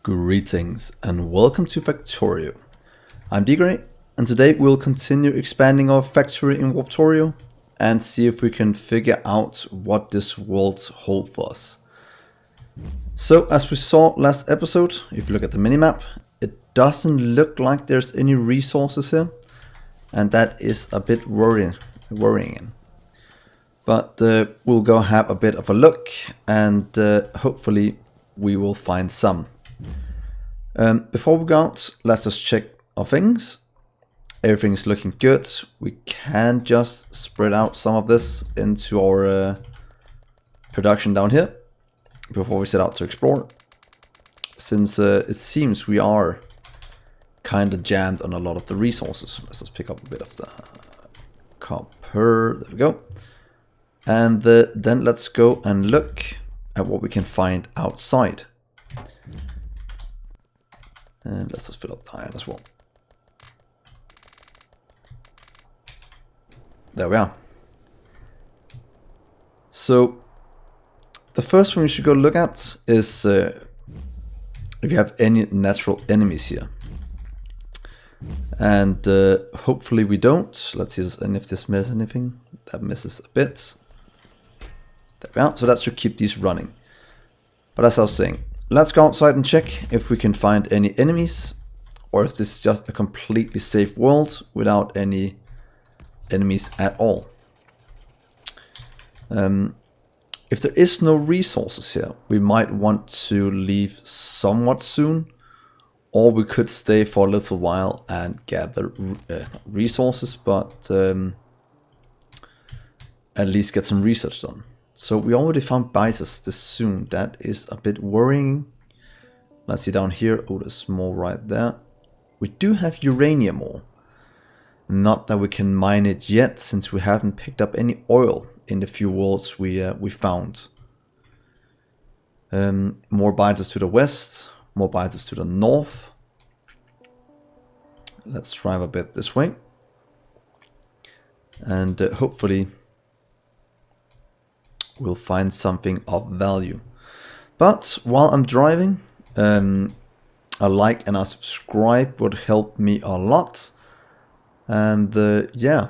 Greetings and welcome to Factorio. I'm Dgray, and today we'll continue expanding our factory in Warptorio and see if we can figure out what this world holds for us. So as we saw last episode, if you look at the minimap, it doesn't look like there's any resources here, and that is a bit worrying. But we'll go have a bit of a look, and hopefully we will find some. Before we go out, let's just check our things. Everything's looking good. We can just spread out some of this into our production down here before we set out to explore, since it seems we are kind of jammed on a lot of the resources. Let's just pick up a bit of the copper. There we go. And then let's go and look at what we can find outside. And let's just fill up the iron as well. There we are. So the first one we should go look at is if you have any natural enemies here. And hopefully we don't. Let's see if this misses anything. That misses a bit. There we are. So that should keep these running. But as I was saying, let's go outside and check if we can find any enemies, or if this is just a completely safe world without any enemies at all. If there is no resources here, we might want to leave somewhat soon, or we could stay for a little while and gather resources, but at least get some research done. So we already found biters this soon. That is a bit worrying. Let's see down here. Oh, there's more right there. We do have uranium ore. Not that we can mine it yet, since we haven't picked up any oil in the few worlds we found. More biters to the west. More biters to the north. Let's drive a bit this way. And hopefully we'll find something of value. But while I'm driving, a like and a subscribe would help me a lot. And yeah,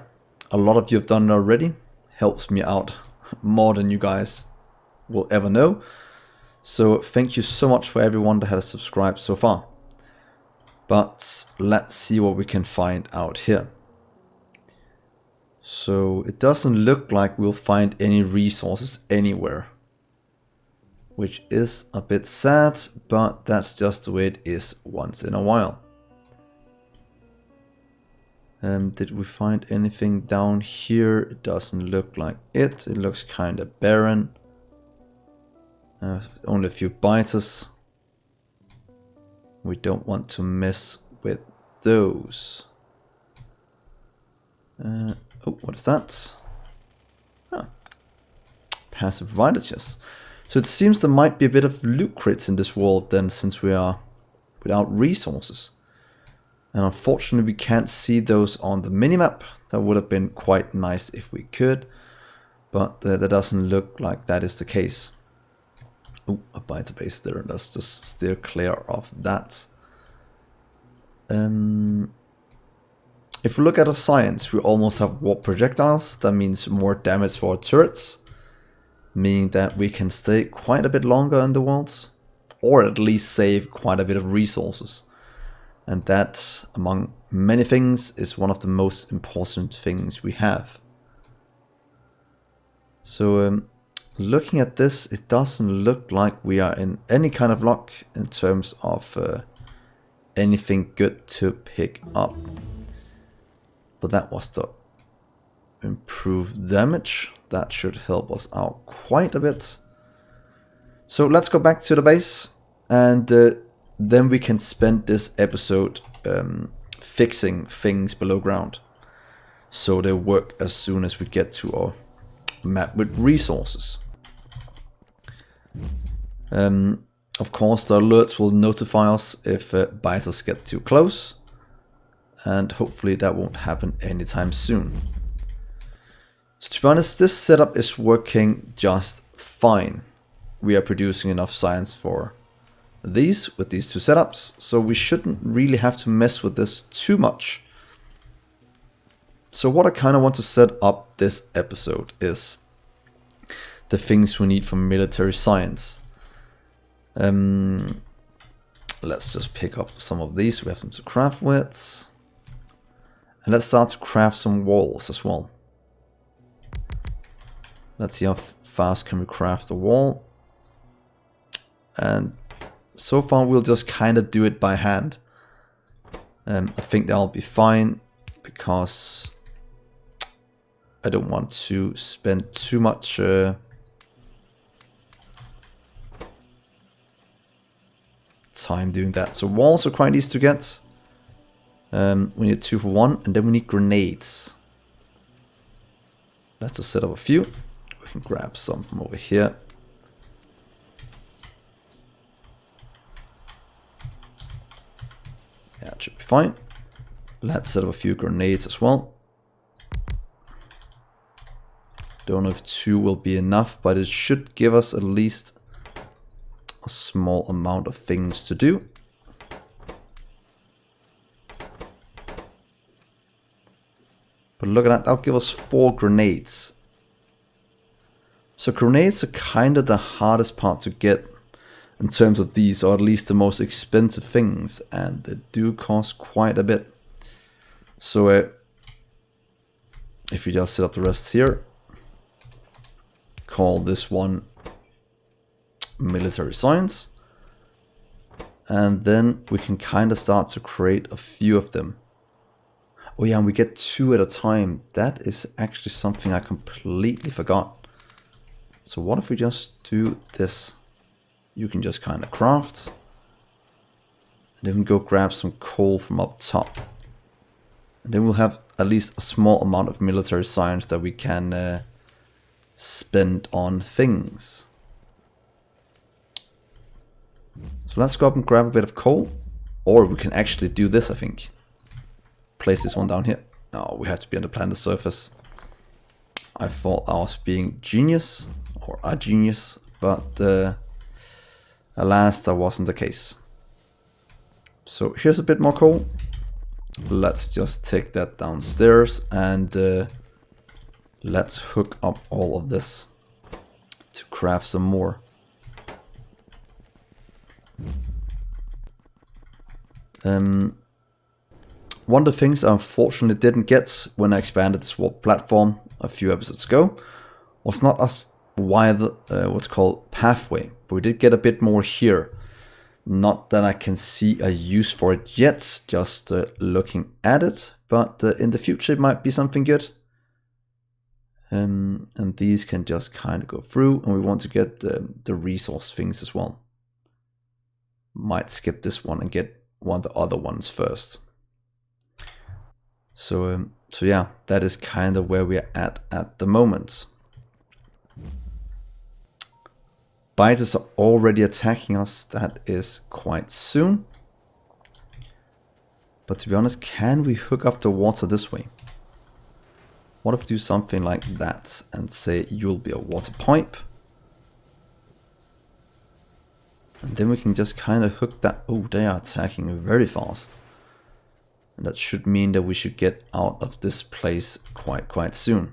a lot of you have done it already. Helps me out more than you guys will ever know. So thank you so much for everyone that has subscribed so far. But let's see what we can find out here. So it doesn't look like we'll find any resources anywhere, which is a bit sad, but that's just the way it is once in a while. Did we find anything down here? It doesn't look like it. It looks kind of barren. Only a few biters. We don't want to mess with those. Oh, what is that? Ah, passive advantages. So it seems there might be a bit of loot crates in this world then, since we are without resources. And unfortunately we can't see those on the minimap. That would have been quite nice if we could. But that doesn't look like that is the case. Oh, a biter base there. Let's just steer clear of that. If we look at our science, we almost have warp projectiles. That means more damage for our turrets, meaning that we can stay quite a bit longer in the world, or at least save quite a bit of resources. And that, among many things, is one of the most important things we have. So looking at this, it doesn't look like we are in any kind of luck in terms of anything good to pick up. But that was the improved damage. That should help us out quite a bit. So let's go back to the base, and then we can spend this episode fixing things below ground, so they work as soon as we get to our map with resources. Of course, the alerts will notify us if biters get too close. And hopefully that won't happen anytime soon. So to be honest, this setup is working just fine. We are producing enough science for these with these two setups, so we shouldn't really have to mess with this too much. So what I kind of want to set up this episode is the things we need for military science. Let's just pick up some of these. We have them to craft with. And let's start to craft some walls as well. Let's see how fast can we craft the wall. And so far we'll just kind of do it by hand. I think that'll be fine because I don't want to spend too much time doing that. So walls are quite easy to get. We need 2 for 1, and then we need grenades. Let's just set up a few. We can grab some from over here. Yeah, it should be fine. Let's set up a few grenades as well. Don't know if 2 will be enough, but it should give us at least a small amount of things to do. But look at that, that'll give us 4 grenades. So grenades are kind of the hardest part to get in terms of these, or at least the most expensive things, and they do cost quite a bit. So if we just set up the rest here, call this one military science, and then we can kind of start to create a few of them. Oh yeah, and we get 2 at a time. That is actually something I completely forgot. So what if we just do this? You can just kind of craft, and then we go grab some coal from up top. And then we'll have at least a small amount of military science that we can spend on things. So let's go up and grab a bit of coal. Or we can actually do this, I think. Place this one down here. No, we have to be on the planet's surface. I thought I was being genius, or a genius, but alas, that wasn't the case. So here's a bit more coal. Let's just take that downstairs and let's hook up all of this to craft some more. One of the things I unfortunately didn't get when I expanded this warp platform a few episodes ago was not as wide what's called pathway, but we did get a bit more here. Not that I can see a use for it yet, just looking at it, but in the future it might be something good. And these can just kind of go through, and we want to get the resource things as well. Might skip this one and get one of the other ones first. So yeah, that is kind of where we're at the moment. Biters are already attacking us. That is quite soon. But to be honest, can we hook up the water this way? What if we do something like that and say you'll be a water pipe? And then we can just kind of hook that. Oh, they are attacking very fast. And that should mean that we should get out of this place quite soon.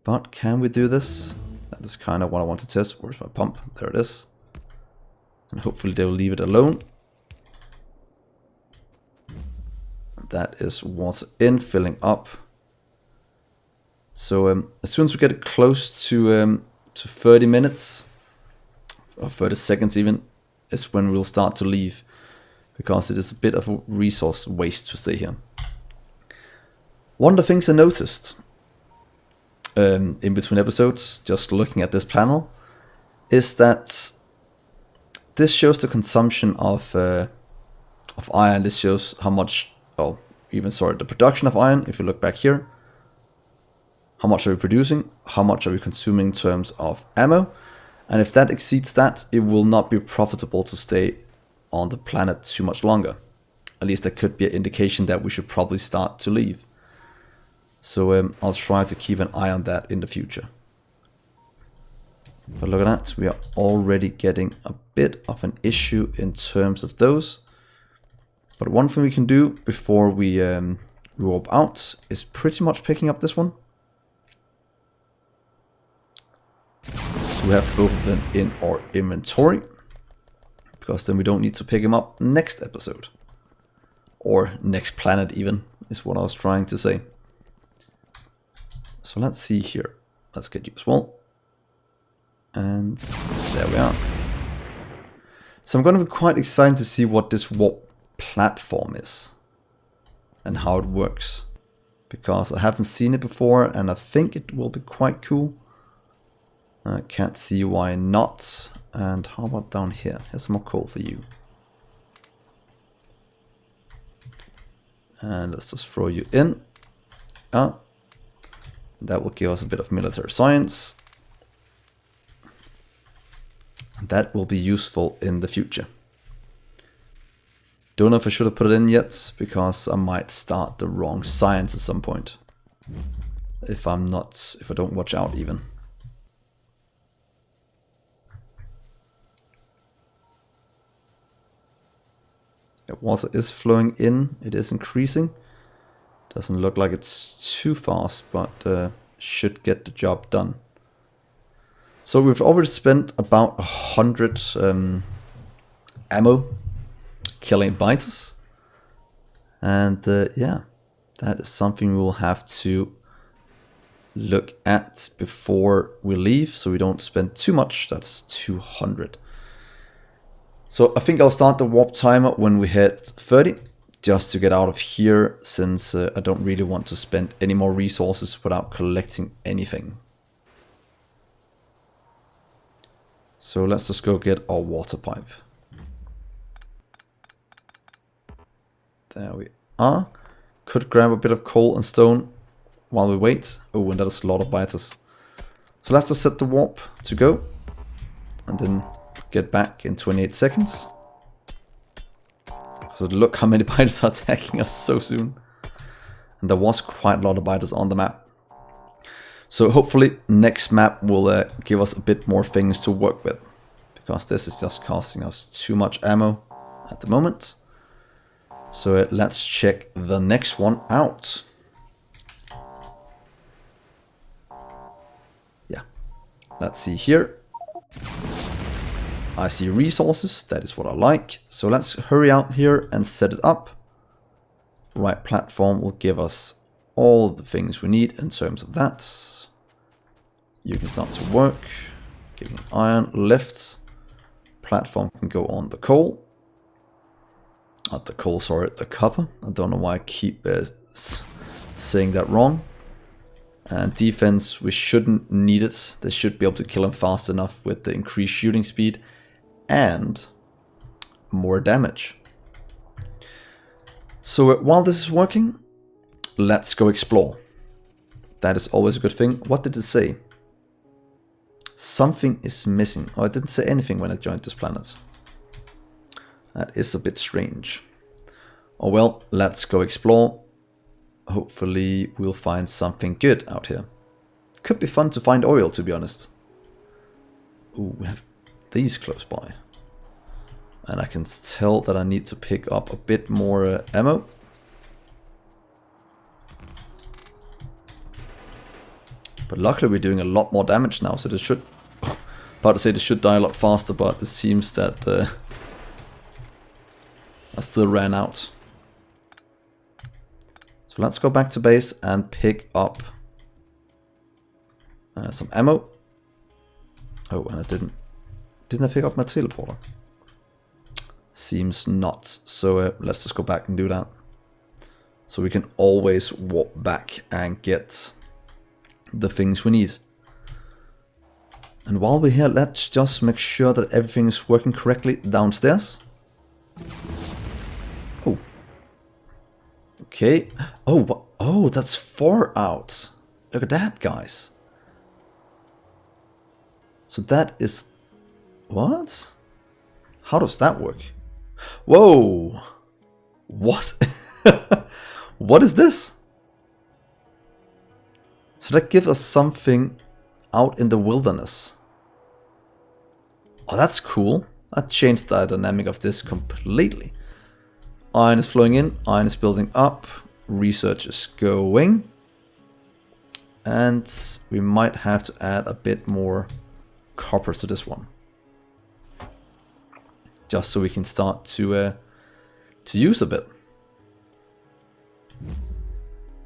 But can we do this? That is kind of what I want to test. Where's my pump? There it is. And hopefully they'll leave it alone. That is water in, filling up. So as soon as we get close to 30 minutes, or 30 seconds even, is when we'll start to leave. Because it is a bit of a resource waste to stay here. One of the things I noticed in between episodes, just looking at this panel, is that this shows the consumption of iron. This shows how much, oh, even sorry, the production of iron. If you look back here, how much are we producing? How much are we consuming in terms of ammo? And if that exceeds that, it will not be profitable to stay on the planet too much longer. At least that could be an indication that we should probably start to leave. So I'll try to keep an eye on that in the future. But look at that, we are already getting a bit of an issue in terms of those. But one thing we can do before we warp out is pretty much picking up this one. So we have both of them in our inventory, because then we don't need to pick them up next episode. Or next planet even, is what I was trying to say. So let's see here. Let's get you as well. And there we are. So I'm going to be quite excited to see what this warp platform is. And how it works. Because I haven't seen it before and I think it will be quite cool. I can't see why not. And how about down here? Here's some more coal for you. And let's just throw you in. That will give us a bit of military science. And that will be useful in the future. Don't know if I should have put it in yet, because I might start the wrong science at some point. If I don't watch out even. It also is flowing in, it is increasing. Doesn't look like it's too fast, but should get the job done. So we've already spent about 100 ammo killing biters. And yeah, that is something we will have to look at before we leave, so we don't spend too much. That's 200. So I think I'll start the warp timer when we hit 30, just to get out of here, since I don't really want to spend any more resources without collecting anything. So let's just go get our water pipe. There we are. Could grab a bit of coal and stone while we wait. Oh, and that is a lot of biters. So let's just set the warp to go. And then get back in 28 seconds. So look how many biters are attacking us so soon. And there was quite a lot of biters on the map. So hopefully next map will give us a bit more things to work with. Because this is just costing us too much ammo at the moment. So let's check the next one out. Yeah, let's see here. I see resources, that is what I like. So let's hurry out here and set it up. Right platform will give us all the things we need in terms of that. You can start to work. Giving iron, lifts. Platform can go on the coal. Not the coal, sorry, the copper. I don't know why I keep saying that wrong. And defense, we shouldn't need it. They should be able to kill them fast enough with the increased shooting speed and more damage. So while this is working, let's go explore. That is always a good thing. What did it say? Something is missing. Oh, it didn't say anything when I joined this planet. That is a bit strange. Oh well, let's go explore. Hopefully we'll find something good out here. Could be fun to find oil, to be honest. Ooh, we have these close by. And I can tell that I need to pick up a bit more ammo. But luckily we're doing a lot more damage now, so this should... about to say this should die a lot faster, but it seems that I still ran out. So let's go back to base and pick up some ammo. Oh, and I didn't I pick up my teleporter? Seems not. So let's just go back and do that. So we can always warp back and get the things we need. And while we're here, let's just make sure that everything is working correctly downstairs. Oh. Okay. Oh, oh, that's 4 out. Look at that, guys. So that is... what? How does that work? Whoa! What? What is this? So that gives us something out in the wilderness. Oh, that's cool. That changed the dynamic of this completely. Iron is flowing in, iron is building up, research is going. And we might have to add a bit more copper to this one. Just so we can start to use a bit.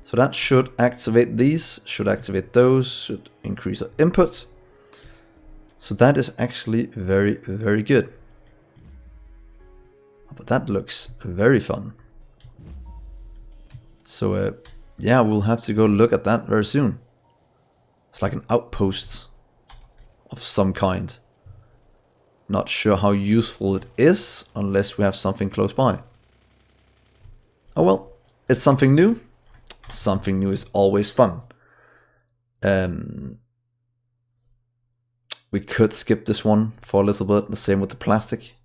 So that should activate these, should activate those, should increase our input. So that is actually very, very good. But that looks very fun. So yeah, we'll have to go look at that very soon. It's like an outpost of some kind. Not sure how useful it is unless we have something close by. Oh well, it's something new. Something new is always fun. We could skip this one for a little bit, the same with the plastic.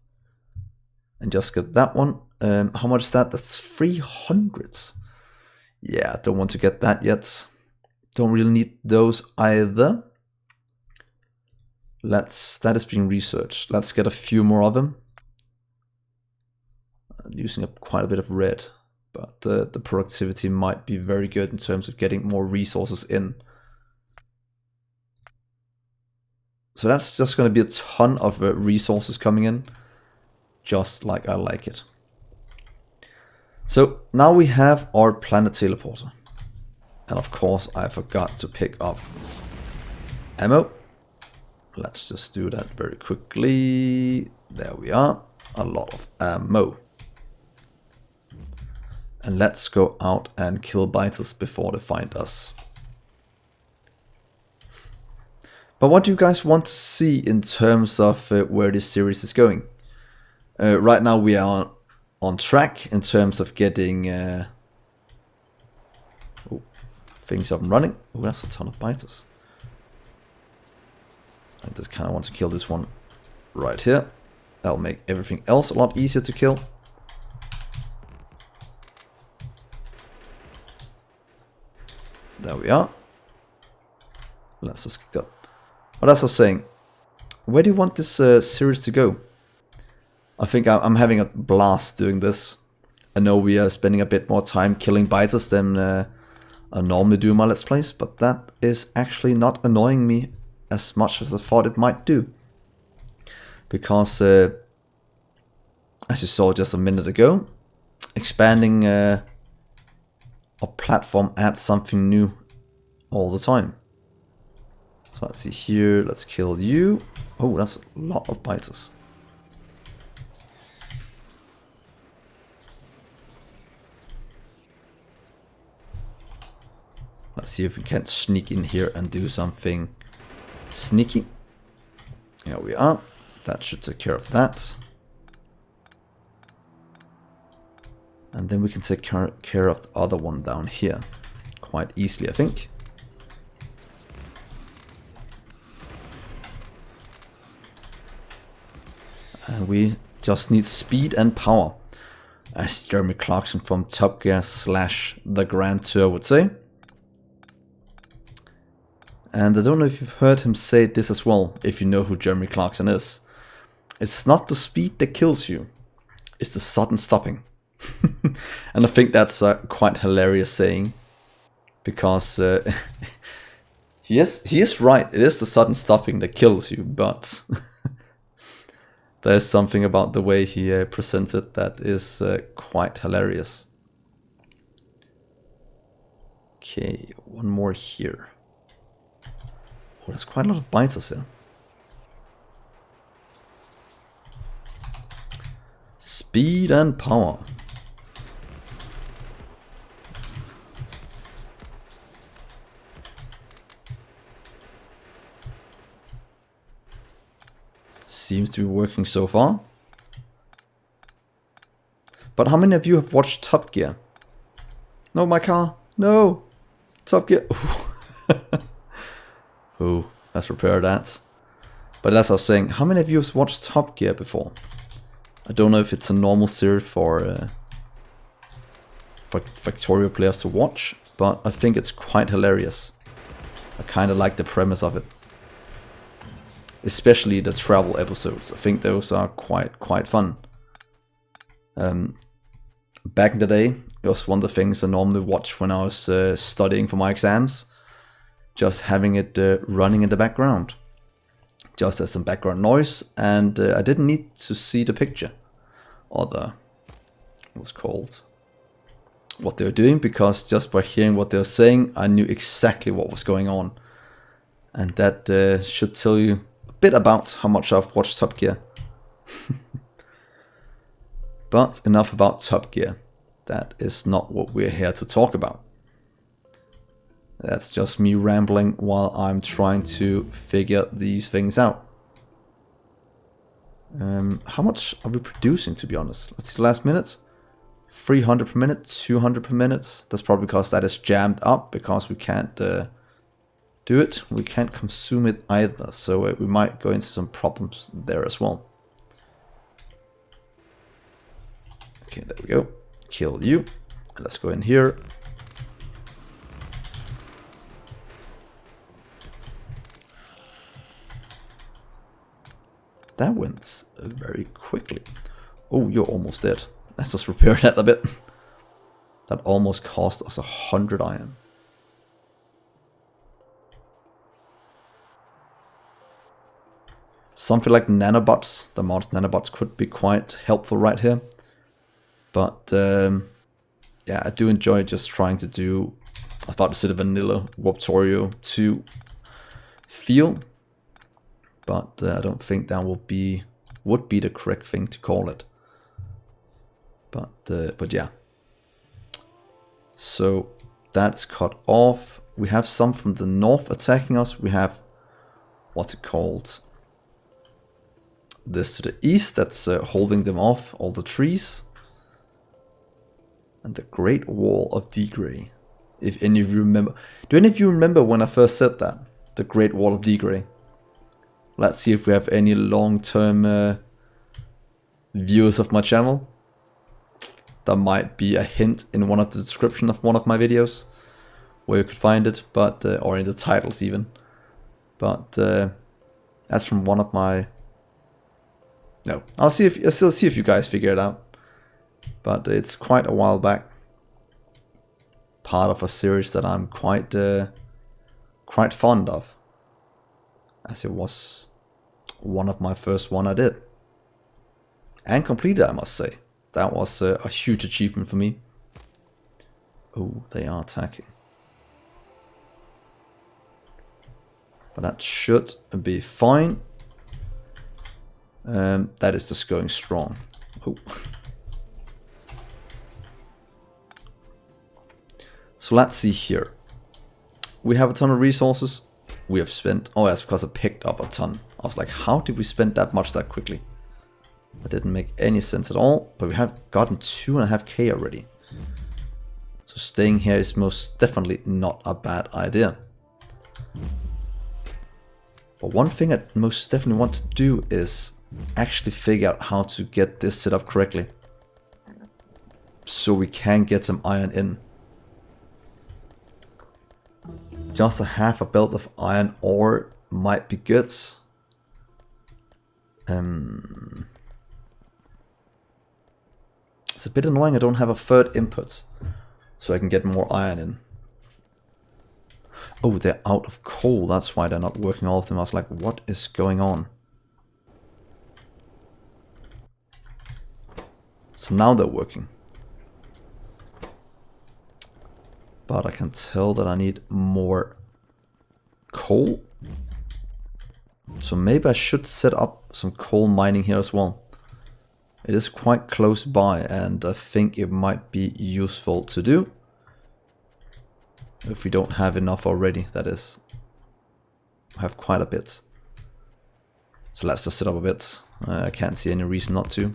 And just get that one. How much is that? That's 300. Yeah, I don't want to get that yet. Don't really need those either. That is being researched. Let's get a few more of them. I'm using up quite a bit of red, but the productivity might be very good in terms of getting more resources in. So that's just going to be a ton of resources coming in, just like I like it. So now we have our planet teleporter. And of course I forgot to pick up ammo. Let's just do that very quickly. There we are. A lot of ammo. And let's go out and kill biters before they find us. But what do you guys want to see in terms of where this series is going? Right now we are on track in terms of getting things up and running. Oh, that's a ton of biters. I just kind of want to kill this one right here. That'll make everything else a lot easier to kill. There we are. Let's just get up. But as I was saying, where do you want this series to go? I think I'm having a blast doing this. I know we are spending a bit more time killing biters than I normally do in my Let's Plays, but that is actually not annoying me as much as I thought it might do. Because, as you saw just a minute ago, expanding a platform adds something new all the time. So let's see here, let's kill you. Oh, that's a lot of biters. Let's see if we can sneak in here and do something sneaky. Here we are. That should take care of that. And then we can take care of the other one down here quite easily, I think. And we just need speed and power, as Jeremy Clarkson from Top Gear / The Grand Tour would say. And I don't know if you've heard him say this as well, if you know who Jeremy Clarkson is. It's not the speed that kills you, it's the sudden stopping. And I think that's a quite hilarious saying, because he is right, it is the sudden stopping that kills you, but there's something about the way he presents it that is quite hilarious. Okay, one more here. Oh, there's quite a lot of biters here. Speed and power. Seems to be working so far. But how many of you have watched Top Gear? No, my car. No. Top Gear. Oh, let's repair that. But as I was saying, how many of you have watched Top Gear before? I don't know if it's a normal series for Factorio players to watch, but I think it's quite hilarious. I kind of like the premise of it. especially the travel episodes. I think those are quite fun. Back in the day, it was one of the things I normally watched when I was studying for my exams. Just having it running in the background. Just as some background noise, and I didn't need to see the picture. Or the, what's called, what they're doing, because just by hearing what they're saying, I knew exactly what was going on. And that should tell you a bit about how much I've watched Top Gear. But enough about Top Gear. That is not what we're here to talk about. That's just me rambling while I'm trying to figure these things out. How much are we producing, to be honest? Let's see the last minute. 300 per minute, 200 per minute. That's probably because that is jammed up, because we can't do it. We can't consume it either, so we might go into some problems there as well. Okay, there we go. Kill you. And let's go in here. That went very quickly. Oh, you're almost dead. Let's just repair that a bit. That almost cost us 100 iron. Something like nanobots. The mods nanobots could be quite helpful right here. But yeah, I do enjoy just trying to do, I was about to say the vanilla Warptorio2 feel. But I don't think that would be the correct thing to call it. But yeah. So that's cut off. We have some from the north attacking us. We have, what's it called? This to the east that's holding them off, all the trees. And the Great Wall of Dgray. If any of you remember. Do any of you remember when I first said that? The Great Wall of Dgray. Let's see if we have any long-term viewers of my channel. There might be a hint in one of the description of one of my videos where you could find it, but or in the titles even. But that's from one of my. No, I'll still see if you guys figure it out. But it's quite a while back. Part of a series that I'm quite fond of. As it was one of my first one I did. And completed, I must say. That was a huge achievement for me. Oh, they are attacking. But that should be fine. That is just going strong. Oh. So let's see here. We have a ton of resources. We have spent, oh that's because I picked up a ton. I was like, how did we spend that much that quickly? That didn't make any sense at all, but we have gotten 2.5k already. So staying here is most definitely not a bad idea. But one thing I most definitely want to do is actually figure out how to get this set up correctly. So we can get some iron in. Just a half a belt of iron ore might be good. It's a bit annoying I don't have a third input, so I can get more iron in. Oh, they're out of coal, that's why they're not working all of them. I was like, what is going on? So now they're working. But I can tell that I need more coal. So maybe I should set up some coal mining here as well. It is quite close by and I think it might be useful to do. If we don't have enough already, that is. I have quite a bit. So let's just set up a bit. I can't see any reason not to.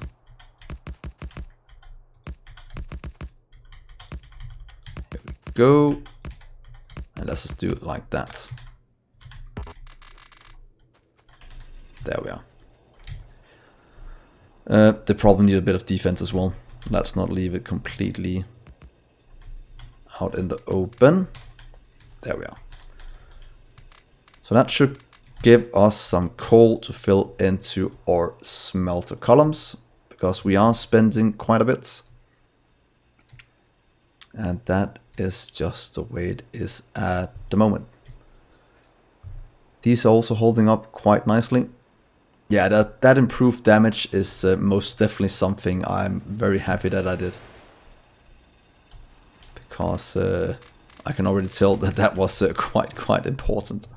Go, and let's just do it like that. There we are. They probably need a bit of defense as well. Let's not leave it completely out in the open. There we are. So that should give us some coal to fill into our smelter columns, because we are spending quite a bit. And that is just the way it is at the moment. These are also holding up quite nicely. Yeah, that improved damage is most definitely something I'm very happy that I did. Because I can already tell that that was quite important.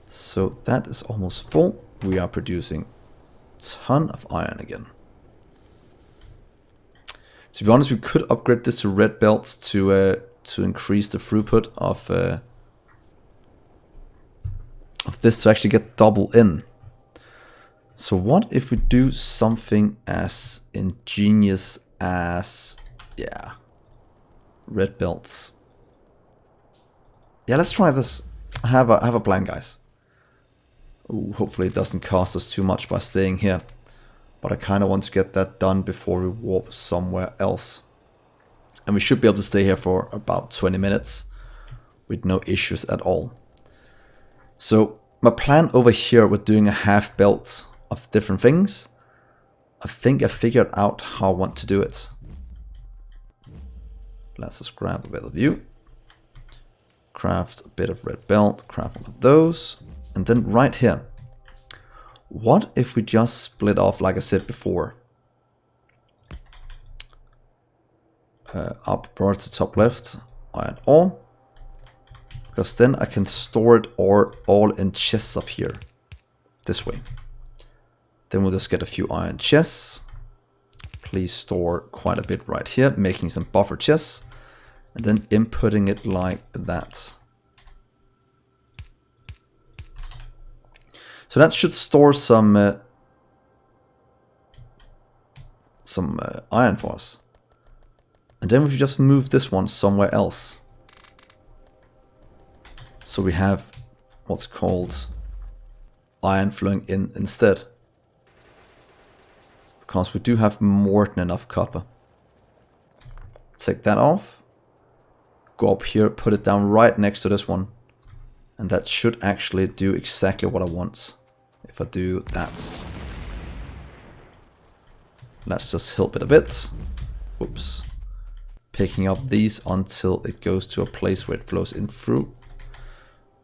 So that is almost full. We are producing a ton of iron again. To be honest, we could upgrade this to red belts to increase the throughput of this to actually get double in. So what if we do something as ingenious as, yeah, red belts? Yeah, let's try this. I have a plan, guys. Ooh, hopefully it doesn't cost us too much by staying here. But I kind of want to get that done before we warp somewhere else. And we should be able to stay here for about 20 minutes with no issues at all. So my plan over here with doing a half belt of different things, I think I figured out how I want to do it. Let's just grab a bit of view. Craft a bit of red belt, craft one of those. And then right here, what if we just split off, like I said before, up towards the top left, iron ore, because then I can store it all in chests up here, this way. Then we'll just get a few iron chests. Please store quite a bit right here, making some buffer chests, and then inputting it like that. So that should store some iron for us. And then we just move this one somewhere else. So we have what's called iron flowing in instead. Because we do have more than enough copper. Take that off. Go up here, put it down right next to this one. And that should actually do exactly what I want. If I do that. Let's just help it a bit. Oops. Picking up these until it goes to a place where it flows in through.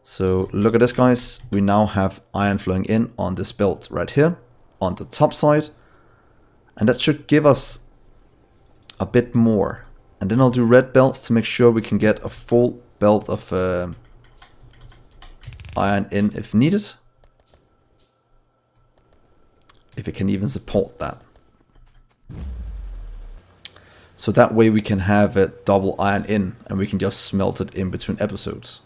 So look at this, guys. We now have iron flowing in on this belt right here. On the top side. And that should give us a bit more. And then I'll do red belts to make sure we can get a full belt of iron in if needed. If it can even support that. So that way we can have a double iron in and we can just smelt it in between episodes.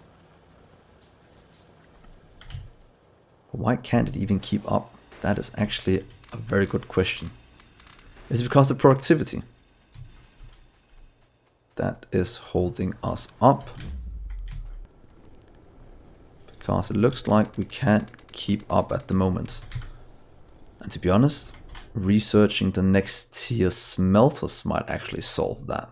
Why can't it even keep up? That is actually a very good question. Is it because of productivity that is holding us up? Because it looks like we can't keep up at the moment. And to be honest, researching the next tier smelters might actually solve that.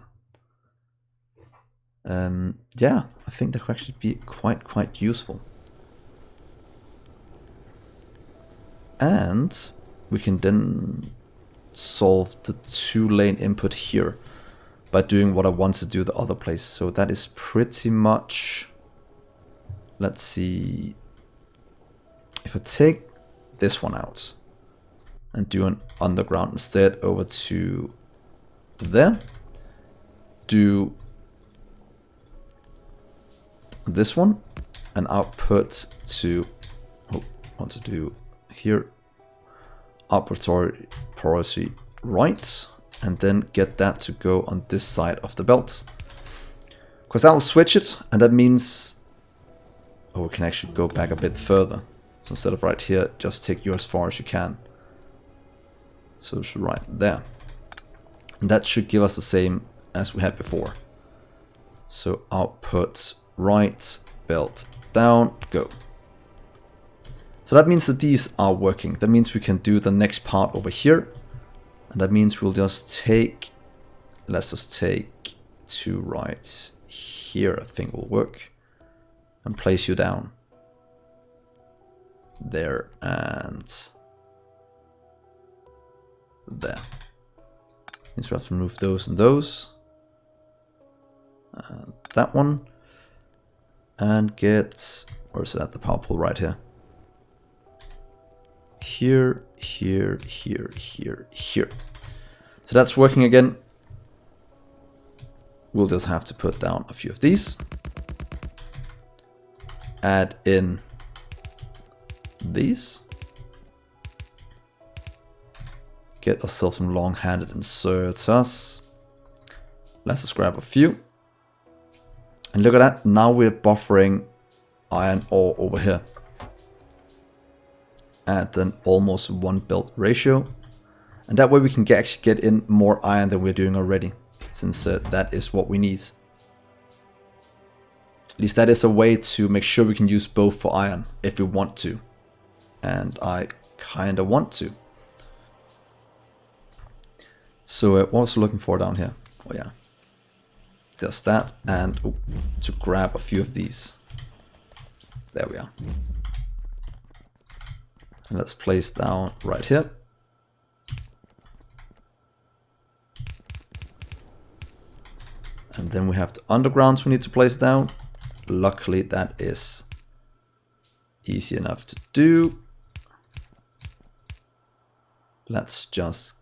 Yeah, I think that could actually be quite useful. And we can then solve the 2-lane input here by doing what I want to do the other place. So that is pretty much, let's see, if I take this one out and do an underground instead over to there, do this one and output to, want to do here, Outpost right, and then get that to go on this side of the belt. Because that'll switch it, and that means, oh, we can actually go back a bit further. So instead of right here, just take you as far as you can. So it's right there. And that should give us the same as we had before. So output right, belt down, go. So that means that these are working. That means we can do the next part over here. And that means we'll just take, let's just take 2 right here, I think will work. And place you down. There and there. Means we have to remove those and those. And that one. And get, where is it at, the power pole right here. Here, here, here, here, here. So that's working again. We'll just have to put down a few of these. Add in these. Get ourselves some long-handed inserters. Let's just grab a few. And look at that, now we're buffering iron ore over here. At an almost 1 build ratio. And that way we can actually get in more iron than we're doing already. Since that is what we need. At least that is a way to make sure we can use both for iron if we want to. And I kinda want to. So what was I looking for down here? Oh yeah. Just that, and to grab a few of these. There we are. And let's place down right here. And then we have the undergrounds we need to place down. Luckily that is easy enough to do. Let's just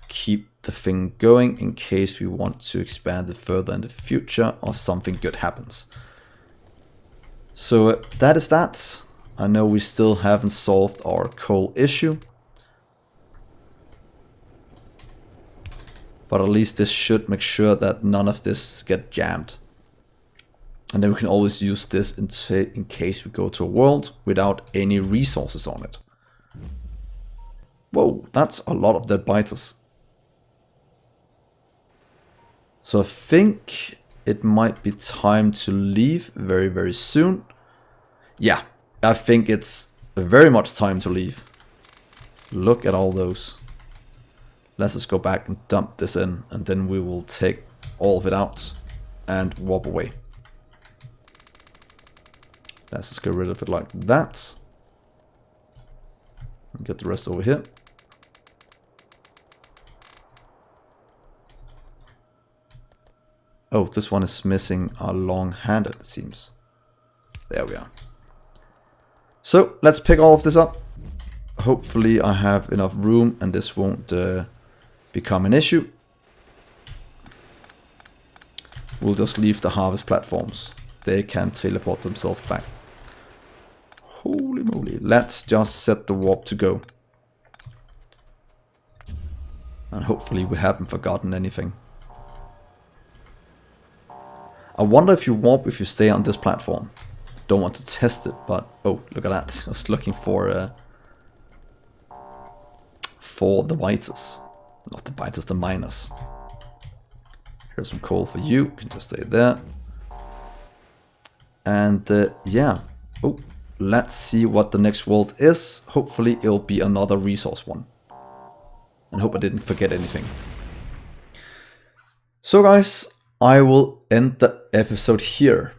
keep the thing going in case we want to expand it further in the future or something good happens. So that is that. I know we still haven't solved our coal issue. But at least this should make sure that none of this get jammed. And then we can always use this in case we go to a world without any resources on it. Whoa, that's a lot of dead biters. So I think it might be time to leave very, very soon. Yeah, I think it's very much time to leave. Look at all those. Let's just go back and dump this in, and then we will take all of it out and warp away. Let's just get rid of it like that. And get the rest over here. Oh, this one is missing a long-handed, it seems. There we are. So, let's pick all of this up. Hopefully I have enough room and this won't become an issue. We'll just leave the harvest platforms. They can teleport themselves back. Holy moly. Let's just set the warp to go. And hopefully we haven't forgotten anything. I wonder if you warp if you stay on this platform. Don't want to test it, but oh, look at that. Just looking for the biters. Not the biters, the miners. Here's some coal for you. You can just stay there. And yeah. Oh, let's see what the next world is. Hopefully it'll be another resource one. And hope I didn't forget anything. So guys, I will end the episode here.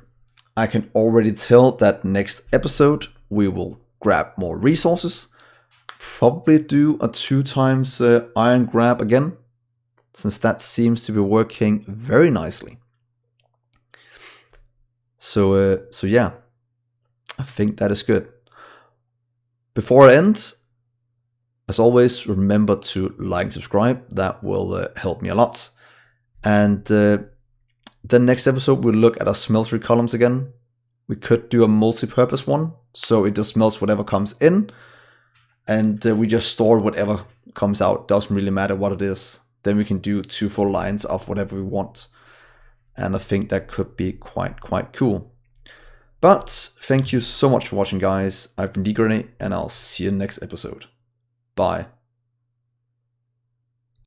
I can already tell that next episode we will grab more resources. Probably do a 2 times iron grab again, since that seems to be working very nicely. So yeah, I think that is good. Before I end, as always, remember to like and subscribe. That will help me a lot. And the next episode we'll look at our smeltery columns again. We could do a multi-purpose one, so it just smelts whatever comes in. And we just store whatever comes out. Doesn't really matter what it is. Then we can do 2 full lines of whatever we want. And I think that could be quite cool. But thank you so much for watching, guys. I've been Dgray, and I'll see you in the next episode. Bye.